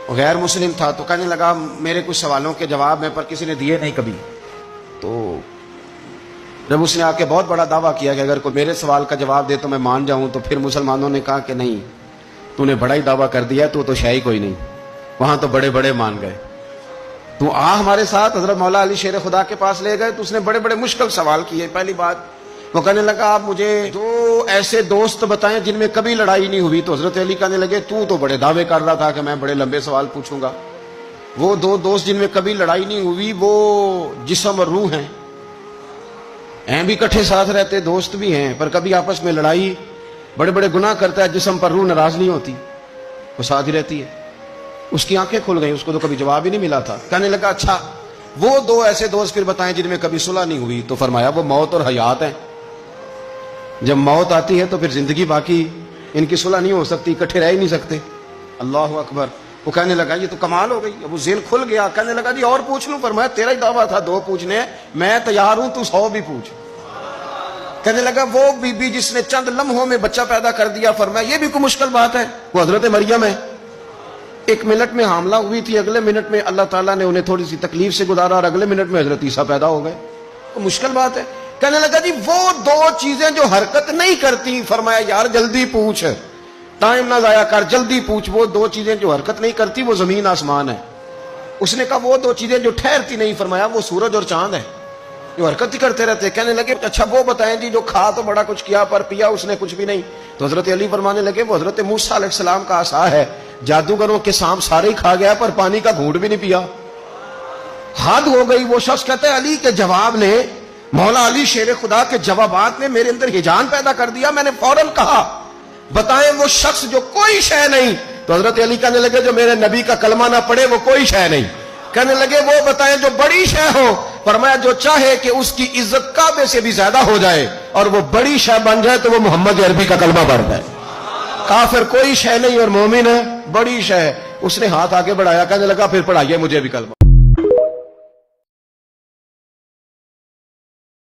غیر مسلم تھا تو کہنے لگا میرے کچھ سوالوں کے جواب میں پر کسی نے دیے نہیں کبھی. تو جب اس نے آ کے بہت بڑا دعویٰ کیا کہ اگر کوئی میرے سوال کا جواب دے تو میں مان جاؤں, تو پھر مسلمانوں نے کہا کہ نہیں, تو نے بڑا ہی دعویٰ کر دیا, تو شے ہی کوئی نہیں, وہاں تو بڑے بڑے مان گئے, تو آ ہمارے ساتھ. حضرت مولا علی شیر خدا کے پاس لے گئے تو اس نے بڑے بڑے مشکل سوال کیے. پہلی بات وہ کہنے لگا آپ مجھے 2 ایسے دوست بتائیں جن میں کبھی لڑائی نہیں ہوئی. تو حضرت علی کہنے لگے تو بڑے دعوے کر رہا تھا کہ میں بڑے لمبے سوال پوچھوں گا. وہ 2 دوست جن میں کبھی لڑائی نہیں ہوئی وہ جسم اور روح ہیں بھی کٹھے ساتھ رہتے, دوست بھی ہیں, پر کبھی آپس میں لڑائی, بڑے بڑے گناہ کرتا ہے جسم, پر روح ناراض نہیں ہوتی, وہ ساتھ ہی رہتی ہے. اس کی آنکھیں کھل گئی, اس کو تو کبھی جواب ہی نہیں ملا تھا. کہنے لگا اچھا وہ 2 ایسے دوست پھر بتائیں جن میں کبھی صلح نہیں ہوئی. تو فرمایا وہ موت اور حیات ہیں. جب موت آتی ہے تو پھر زندگی باقی, ان کی صلح نہیں ہو سکتی, اکٹھے رہ ہی نہیں سکتے. اللہ اکبر. وہ کہنے لگا یہ تو کمال ہو گئی. اب وہ ذہن کھل گیا. کہنے لگا جی اور پوچھ لوں؟ فرمایا تیرا ہی دعویٰ تھا 2 پوچھنے, میں تیار ہوں, تو 100 بھی پوچھ. کہنے لگا وہ بی بی جس نے چند لمحوں میں بچہ پیدا کر دیا, فرمایا یہ بھی کوئی مشکل بات ہے؟ وہ حضرت مریم ہے. 1 منٹ میں حاملہ ہوئی تھی, اگلے منٹ میں اللہ تعالیٰ نے انہیں تھوڑی سی تکلیف سے گزارا, اور اگلے منٹ میں حضرت عیسیٰ پیدا ہو گئے. تو مشکل بات ہے. کہنے لگا جی وہ 2 چیزیں جو حرکت نہیں کرتی. فرمایا یار جلدی پوچھ, ٹائم نہ ضائع کر, جلدی پوچھ. وہ 2 چیزیں جو حرکت نہیں کرتی وہ زمین آسمان ہے. اس نے کہا وہ 2 چیزیں جو ٹھہرتی نہیں. فرمایا وہ سورج اور چاند ہے جو حرکت ہی کرتے رہتے. کہنے لگے اچھا وہ بتائیں جی جو کھا تو بڑا کچھ کیا پر پیا اس نے کچھ بھی نہیں. تو حضرت علی فرمانے لگے وہ حضرت موسیٰ علیہ السلام کا عصا ہے, جادوگروں کے سانپ سارے ہی کھا گیا پر پانی کا گھونٹ بھی نہیں پیا. حد ہو گئی. وہ شخص کہتا ہے علی کے جواب نے, مولا علی شیر خدا کے جوابات نے میرے اندر ہیجان پیدا کر دیا. میں نے فوراً کہا بتائیں وہ شخص جو کوئی شے نہیں. تو حضرت علی کہنے لگے جو میرے نبی کا کلمہ نہ پڑھے وہ کوئی شے نہیں. کہنے لگے وہ بتائیں جو بڑی شے ہو. فرمایا جو چاہے کہ اس کی عزت کعبے سے بھی زیادہ ہو جائے اور وہ بڑی شے بن جائے تو وہ محمد عربی کا کلمہ پڑھ جائے. کافر کوئی شے نہیں اور مومن ہے بڑی شے. اس نے ہاتھ آگے بڑھایا, کہنے لگا پھر پڑھائیے مجھے بھی کلمہ.